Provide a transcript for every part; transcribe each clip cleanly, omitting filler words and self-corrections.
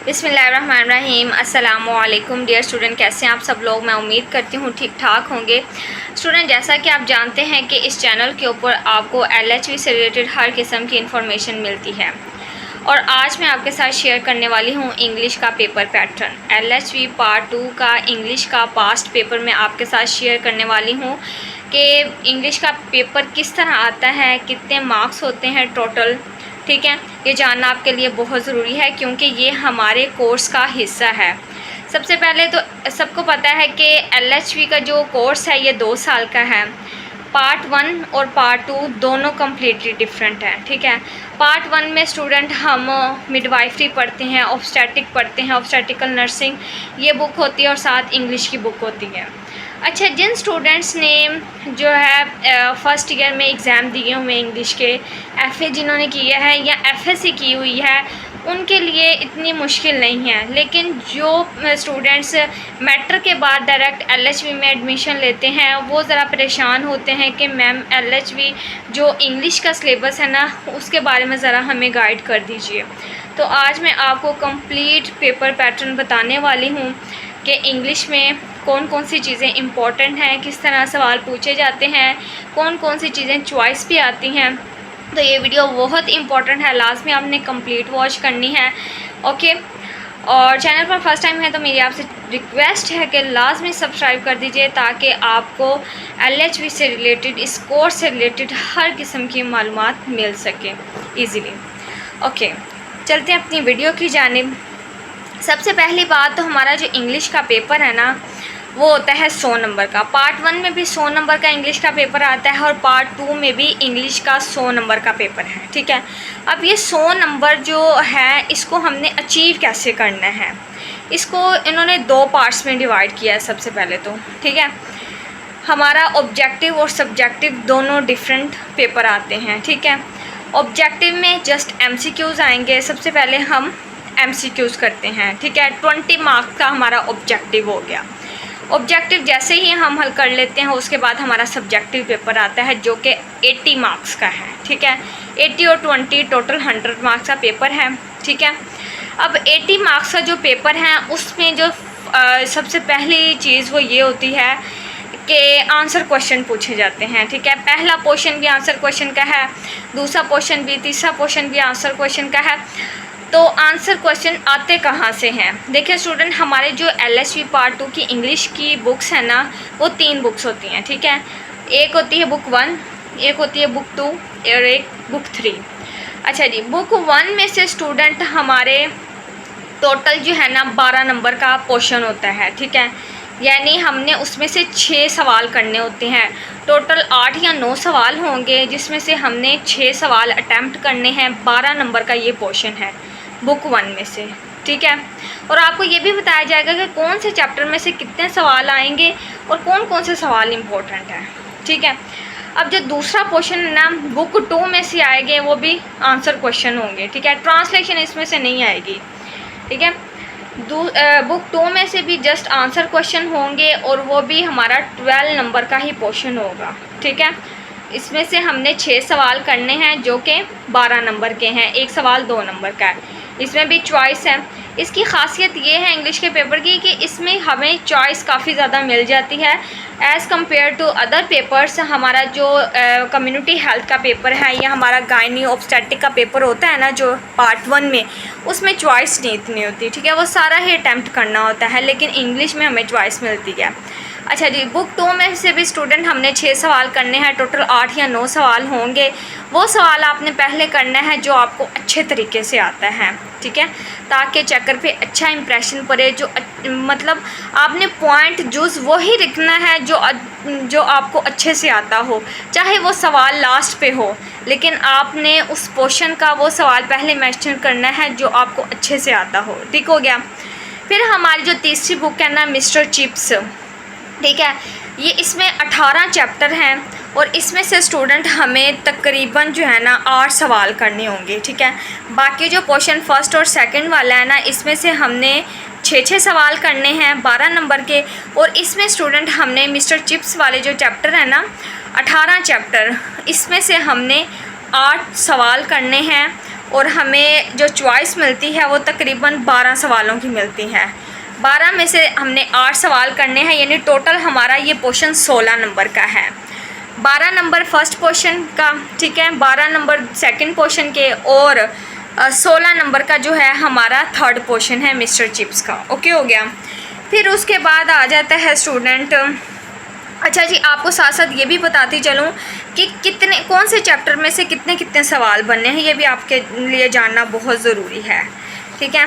बिस्मिल्लाहिर्रहमानिर्रहीम। अस्सलामुअलैकुम dear student, कैसे हैं आप सब लोग। मैं उम्मीद करती हूँ ठीक ठाक होंगे। स्टूडेंट, जैसा कि आप जानते हैं कि इस चैनल के ऊपर आपको LHV से रिलेटेड हर किस्म की इंफॉर्मेशन मिलती है और आज मैं आपके साथ शेयर करने वाली हूँ इंग्लिश का पेपर पैटर्न। LHV पार्ट 2 का इंग्लिश का पास्ट पेपर मैं आपके साथ शेयर करने वाली हूँ कि इंग्लिश का पेपर किस तरह आता है, कितने मार्क्स होते हैं टोटल। ठीक है, ये जानना आपके लिए बहुत ज़रूरी है क्योंकि ये हमारे कोर्स का हिस्सा है। सबसे पहले तो सबको पता है कि LHV का जो कोर्स है ये 2 साल का है। पार्ट 1 और पार्ट 2 दोनों कम्प्लीटली डिफरेंट हैं। ठीक है, पार्ट 1 में स्टूडेंट हम मिडवाइफरी पढ़ते हैं, ऑब्स्टेटिक पढ़ते हैं, ऑब्स्टेटिकल नर्सिंग ये बुक होती है और साथ इंग्लिश की बुक होती है। अच्छा, जिन स्टूडेंट्स ने जो है फ़र्स्ट ईयर में एग्ज़ाम दिए हुए इंग्लिश के, FA जिन्होंने किया है या FSC की हुई है, उनके लिए इतनी मुश्किल नहीं है। लेकिन जो स्टूडेंट्स मैट्रिक के बाद डायरेक्ट LHV में एडमिशन लेते हैं वो ज़रा परेशान होते हैं कि मैम LHV जो इंग्लिश का सिलेबस है ना उसके बारे में ज़रा हमें गाइड कर दीजिए। तो आज मैं आपको कंप्लीट पेपर पैटर्न बताने वाली हूँ कि इंग्लिश में कौन कौन सी चीज़ें इम्पॉर्टेंट हैं, किस तरह सवाल पूछे जाते हैं, कौन कौन सी चीज़ें चॉइस भी आती हैं। तो ये वीडियो बहुत इंपॉर्टेंट है, लास्ट में आपने कंप्लीट वॉच करनी है। ओके, और चैनल पर फर्स्ट टाइम है तो मेरी आपसे रिक्वेस्ट है कि लाजमी सब्सक्राइब कर दीजिए ताकि आपको LHV से रिलेटेड, इस कोर्स से रिलेटेड हर किस्म की मालूमात मिल सके ईज़िली। ओके, चलते हैं अपनी वीडियो की जानिब। सबसे पहली बात तो हमारा जो इंग्लिश का पेपर है ना वो होता है 100 नंबर का। पार्ट 1 में भी 100 नंबर का इंग्लिश का पेपर आता है और पार्ट 2 में भी इंग्लिश का 100 नंबर का पेपर है। ठीक है, अब ये 100 नंबर जो है इसको हमने अचीव कैसे करना है, इसको इन्होंने 2 पार्ट्स में डिवाइड किया है। सबसे पहले तो ठीक है, हमारा ऑब्जेक्टिव और सब्जेक्टिव दोनों डिफरेंट पेपर आते हैं। ठीक है, ऑब्जेक्टिव में जस्ट MCQs आएंगे। सबसे पहले हम MCQs करते हैं। ठीक है, 20 मार्क्स का हमारा ऑब्जेक्टिव हो गया। ऑब्जेक्टिव जैसे ही हम हल कर लेते हैं उसके बाद हमारा सब्जेक्टिव पेपर आता है जो कि 80 मार्क्स का है। ठीक है, 80 और 20 टोटल 100 मार्क्स का पेपर है। ठीक है, अब 80 मार्क्स का जो पेपर है उसमें जो सबसे पहली चीज़ वो ये होती है कि आंसर क्वेश्चन पूछे जाते हैं। ठीक है, पहला पोर्शन भी आंसर क्वेश्चन का है, दूसरा पोर्शन भी, तीसरा पोर्शन भी आंसर क्वेश्चन का है। तो आंसर क्वेश्चन आते कहाँ से हैं? देखिए स्टूडेंट, हमारे जो LHV पार्ट 2 की इंग्लिश की बुक्स हैं ना वो 3 बुक्स होती हैं। ठीक है, एक होती है बुक 1, एक होती है बुक 2 और एक बुक 3। अच्छा जी, बुक 1 में से स्टूडेंट हमारे टोटल जो है ना 12 नंबर का पोर्शन होता है। ठीक है, यानी हमने उसमें से 6 सवाल करने होते हैं। टोटल 8 या 9 सवाल होंगे जिसमें से हमने 6 सवाल अटैम्प्ट करने हैं। 12 नंबर का ये पोर्शन है बुक 1 में से। ठीक है, और आपको ये भी बताया जाएगा कि कौन से चैप्टर में से कितने सवाल आएंगे और कौन कौन से सवाल इम्पोर्टेंट हैं। ठीक है, अब जो दूसरा पोर्शन है ना बुक 2 में से आएंगे वो भी आंसर क्वेश्चन होंगे। ठीक है, ट्रांसलेशन इसमें से नहीं आएगी। ठीक है, बुक 2 में से भी जस्ट आंसर क्वेश्चन होंगे और वो भी हमारा 12 नंबर का ही पोर्शन होगा। ठीक है, इसमें से हमने 6 सवाल करने हैं जो कि 12 नंबर के हैं, एक सवाल 2 नंबर का है। इसमें भी चॉइस है। इसकी खासियत ये है इंग्लिश के पेपर की कि इसमें हमें चॉइस काफ़ी ज़्यादा मिल जाती है as compare to other papers. हमारा जो कम्युनिटी हेल्थ का पेपर है या हमारा गायनी ऑब्स्टेटिक का पेपर होता है ना जो पार्ट 1 में, उसमें चॉइस नहीं इतनी होती। ठीक है, वो सारा ही अटैम्प्ट करना होता है, लेकिन इंग्लिश में हमें चॉइस मिलती है। अच्छा जी, बुक 2 में से भी स्टूडेंट हमने 6 सवाल करने हैं। टोटल 8 या 9 सवाल होंगे। वो सवाल आपने पहले करना है जो आपको अच्छे तरीके से आता है। ठीक है, ताकि चेकर पे अच्छा इंप्रेशन पड़े। जो मतलब आपने पॉइंट जूस वही लिखना है जो आपको अच्छे से आता हो, चाहे वो सवाल लास्ट पे हो, लेकिन आपने उस पोर्शन का वो सवाल पहले मेंशन करना है जो आपको अच्छे से आता हो। ठीक हो गया। फिर हमारी जो तीसरी बुक है ना मिस्टर चिप्स। ठीक है, ये इसमें 18 चैप्टर हैं और इसमें से स्टूडेंट हमें तकरीबन जो है ना 8 सवाल करने होंगे। ठीक है, बाकी जो पोर्शन फर्स्ट और सेकंड वाला है ना इसमें से हमने 6 सवाल करने हैं 12 नंबर के। और इसमें स्टूडेंट हमने मिस्टर चिप्स वाले जो चैप्टर है ना 18 चैप्टर, इसमें से हमने 8 सवाल करने हैं और हमें जो चॉइस मिलती है वो तकरीबन 12 सवालों की मिलती है। 12 में से हमने 8 सवाल करने हैं, यानी टोटल हमारा ये पोर्शन 16 नंबर का है। 12 नंबर फर्स्ट पोर्शन का, ठीक है, 12 नंबर सेकंड पोर्शन के, और 16 नंबर का जो है हमारा थर्ड पोर्शन है मिस्टर चिप्स का। ओके हो गया। फिर उसके बाद आ जाता है स्टूडेंट, अच्छा जी आपको साथ साथ ये भी बताती चलूँ कि कितने कौन से चैप्टर में से कितने कितने सवाल बनने हैं, ये भी आपके लिए जानना बहुत ज़रूरी है। ठीक है,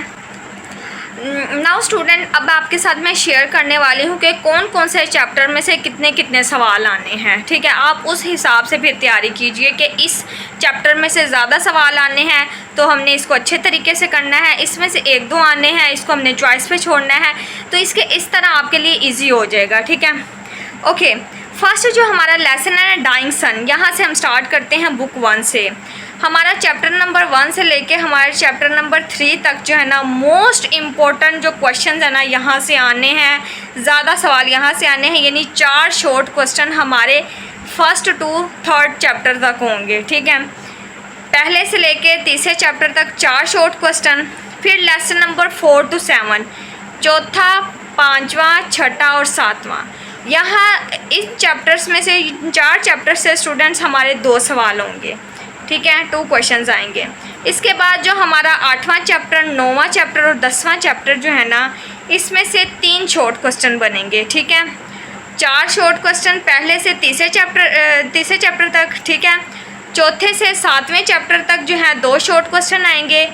नाउ स्टूडेंट अब आपके साथ मैं शेयर करने वाली हूँ कि कौन कौन से चैप्टर में से कितने कितने सवाल आने हैं। ठीक है, आप उस हिसाब से फिर तैयारी कीजिए कि इस चैप्टर में से ज़्यादा सवाल आने हैं तो हमने इसको अच्छे तरीके से करना है, इसमें से 1-2 आने हैं इसको हमने चॉइस पे छोड़ना है, तो इसके इस तरह आपके लिए ईजी हो जाएगा। ठीक है, ओके। फर्स्ट जो हमारा लेसन है डाइंग सन, यहाँ से हम स्टार्ट करते हैं बुक 1 से। हमारा चैप्टर नंबर 1 से लेके हमारे चैप्टर नंबर 3 तक जो है ना मोस्ट इम्पोर्टेंट जो क्वेश्चन है ना यहाँ से आने हैं, ज़्यादा सवाल यहाँ से आने हैं, यानी 4 शॉर्ट क्वेश्चन हमारे फर्स्ट टू थर्ड चैप्टर तक होंगे। ठीक है, पहले से लेके तीसरे चैप्टर तक 4 शॉर्ट क्वेश्चन, फिर लेसन नंबर 4 to 7, चौथा, 5वां, 6ठा और 7वां। यहाँ इस चैप्टर्स में से 4 चैप्टर से स्टूडेंट्स हमारे 2 सवाल होंगे। ठीक है, 2 क्वेश्चंस आएंगे। इसके बाद जो हमारा 8वां चैप्टर, 9वां चैप्टर और 10वां चैप्टर जो है ना इसमें से 3 शॉर्ट क्वेश्चन बनेंगे। ठीक है, 4 शॉर्ट क्वेश्चन पहले से तीसरे चैप्टर तक। ठीक है, चौथे से 7वें चैप्टर तक जो है 2 शॉर्ट क्वेश्चन आएंगे,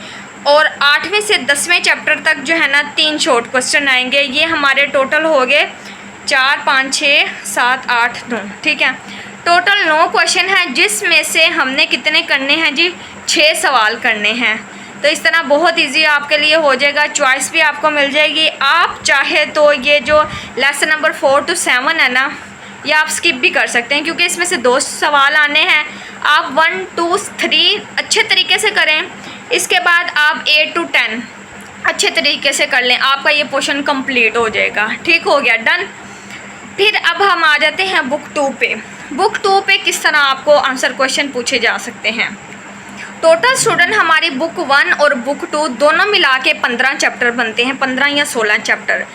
और 8वें से 10वें चैप्टर तक जो है ना 3 शॉर्ट क्वेश्चन आएंगे। ये हमारे टोटल हो गए 4, 5, 6, 7, 8, 9। ठीक है, टोटल 9 क्वेश्चन हैं, जिसमें से हमने कितने करने हैं जी, 6 सवाल करने हैं। तो इस तरह बहुत इजी आपके लिए हो जाएगा, चॉइस भी आपको मिल जाएगी। आप चाहे तो ये जो लेसन नंबर 4 to 7 है ना, ये आप स्किप भी कर सकते हैं, क्योंकि इसमें से 2 सवाल आने हैं। आप 1, 2, 3 अच्छे तरीके से करें, इसके बाद आप 8 to 10 अच्छे तरीके से कर लें, आपका ये पोर्शन कंप्लीट हो जाएगा। ठीक हो गया, डन। फिर अब हम आ जाते हैं बुक 2 पे। बुक 2 पे किस तरह आपको आंसर क्वेश्चन पूछे जा सकते हैं। टोटल स्टूडेंट हमारी बुक 1 और बुक 2 दोनों मिला के 15 चैप्टर बनते हैं, 15 या 16 चैप्टर।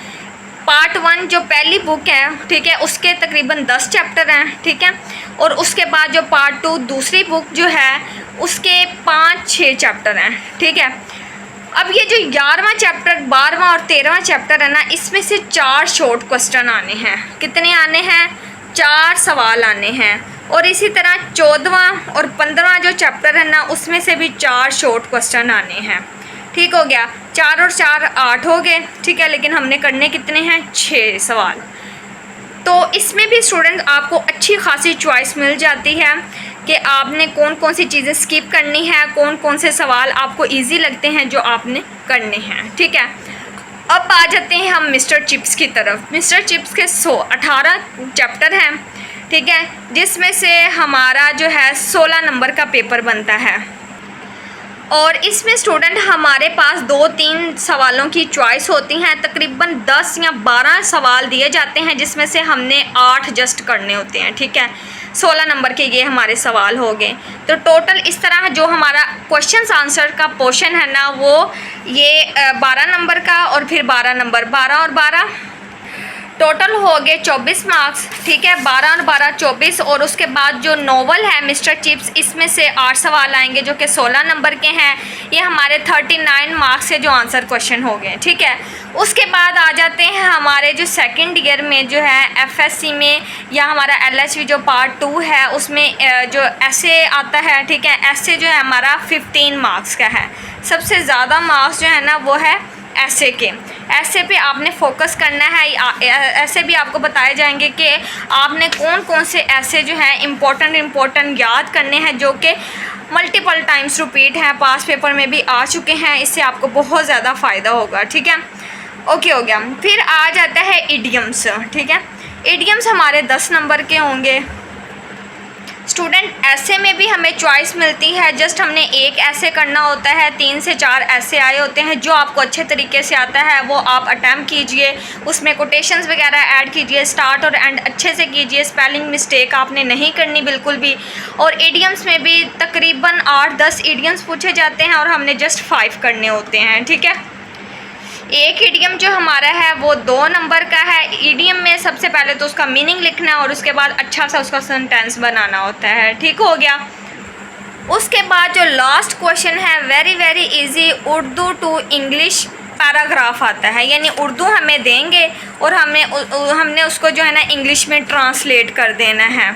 पार्ट 1 जो पहली बुक है, ठीक है, उसके तकरीबन 10 चैप्टर हैं। ठीक है, और उसके बाद जो पार्ट 2 दूसरी बुक जो है उसके 5-6 चैप्टर हैं। ठीक है, अब ये जो 11वां चैप्टर, 12वां और 13वां चैप्टर है ना, इसमें से 4 शॉर्ट क्वेश्चन आने हैं। कितने आने हैं, 4 सवाल आने हैं। और इसी तरह 14वां और 15वां जो चैप्टर है ना उसमें से भी 4 शॉर्ट क्वेश्चन आने हैं। ठीक हो गया, 4 और 4 8 हो गए। ठीक है, लेकिन हमने करने कितने हैं, 6 सवाल। तो इसमें भी स्टूडेंट आपको अच्छी खासी चॉइस मिल जाती है कि आपने कौन कौन सी चीज़ें स्किप करनी है, कौन कौन से सवाल आपको इजी लगते हैं जो आपने करने हैं। ठीक है, अब आ जाते हैं हम मिस्टर चिप्स की तरफ। मिस्टर चिप्स के 18 चैप्टर हैं। ठीक है, जिसमें से हमारा जो है 16 नंबर का पेपर बनता है, और इसमें स्टूडेंट हमारे पास 2-3 सवालों की चॉइस होती हैं। तकरीबन 10 या 12 सवाल दिए जाते हैं, जिसमें से हमने 8 जस्ट करने होते हैं। ठीक है, 16 नंबर के ये हमारे सवाल हो गए। तो टोटल इस तरह जो हमारा क्वेश्चंस आंसर का पोर्शन है ना वो ये 12 नंबर का, और फिर 12 नंबर, 12 और 12 टोटल हो गए 24 मार्क्स। ठीक है, 12 और 12 24, और उसके बाद जो नोवेल है मिस्टर चिप्स, इसमें से 8 सवाल आएंगे जो कि 16 नंबर के हैं। ये हमारे 39 मार्क्स से जो आंसर क्वेश्चन हो गए। ठीक है, उसके बाद आ जाते हैं हमारे जो सेकंड ईयर में जो है FSC में, या हमारा LHV जो पार्ट 2 है उसमें जो ऐसे आता है। ठीक है, ऐसे जो है हमारा 15 मार्क्स का है। सबसे ज़्यादा मार्क्स जो है ना वो है ऐसे के। ऐसे पे आपने फोकस करना है। ऐसे भी आपको बताए जाएंगे कि आपने कौन कौन से ऐसे जो हैं इम्पोर्टेंट याद करने हैं, जो कि मल्टीपल टाइम्स रिपीट हैं, पास पेपर में भी आ चुके हैं। इससे आपको बहुत ज़्यादा फ़ायदा होगा। ठीक है, ओके हो गया। फिर आ जाता है इडियम्स। ठीक है, इडियम्स हमारे 10 नंबर के होंगे। स्टूडेंट ऐसे में भी हमें चॉइस मिलती है, जस्ट हमने एक ऐसे करना होता है, 3 से 4 ऐसे आए होते हैं। जो आपको अच्छे तरीके से आता है वो आप अटैम्प्ट कीजिए, उसमें कोटेशंस वगैरह ऐड कीजिए, स्टार्ट और एंड अच्छे से कीजिए, स्पेलिंग मिस्टेक आपने नहीं करनी बिल्कुल भी। और ईडियम्स में भी तकरीबन 8-10 ईडियम्स पूछे जाते हैं और हमने जस्ट 5 करने होते हैं, ठीक है। एक ईडियम जो हमारा है वो 2 नंबर का है। ईडियम में सबसे पहले तो उसका मीनिंग लिखना है और उसके बाद अच्छा सा उसका सेंटेंस बनाना होता है, ठीक हो गया। उसके बाद जो लास्ट क्वेश्चन है very very easy, Urdu to English paragraph आता है, यानी उर्दू हमें देंगे और हमने उसको जो है ना इंग्लिश में ट्रांसलेट कर देना है।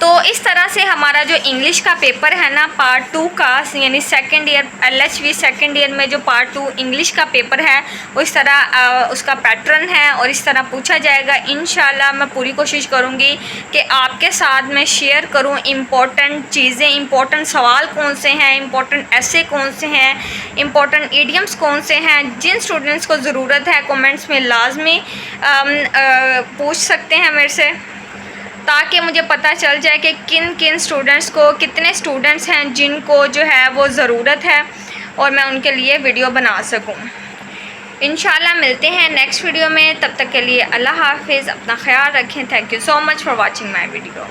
तो इस तरह से हमारा जो इंग्लिश का पेपर है ना पार्ट 2 का, यानी second year LHV second year में जो पार्ट 2 इंग्लिश का पेपर है वो इस तरह उसका पैटर्न है और इस तरह पूछा जाएगा। इंशाल्लाह मैं पूरी कोशिश करूँगी कि आपके साथ मैं शेयर करूँ इम्पोर्टेंट चीज़ें, इम्पोर्टेंट सवाल कौन से हैं, इम्पोर्टेंट ऐसे कौन से हैं, इम्पोर्टेंट ईडियम्स कौन से हैं। जिन स्टूडेंट्स को ज़रूरत है कमेंट्स में लाजमी पूछ सकते हैं मेरे से, ताकि मुझे पता चल जाए कि किन किन स्टूडेंट्स को, कितने स्टूडेंट्स हैं जिनको जो है वो ज़रूरत है और मैं उनके लिए वीडियो बना सकूं। इंशाल्लाह मिलते हैं नेक्स्ट वीडियो में, तब तक के लिए अल्लाह हाफिज़, अपना ख्याल रखें। Thank you so much for watching my video.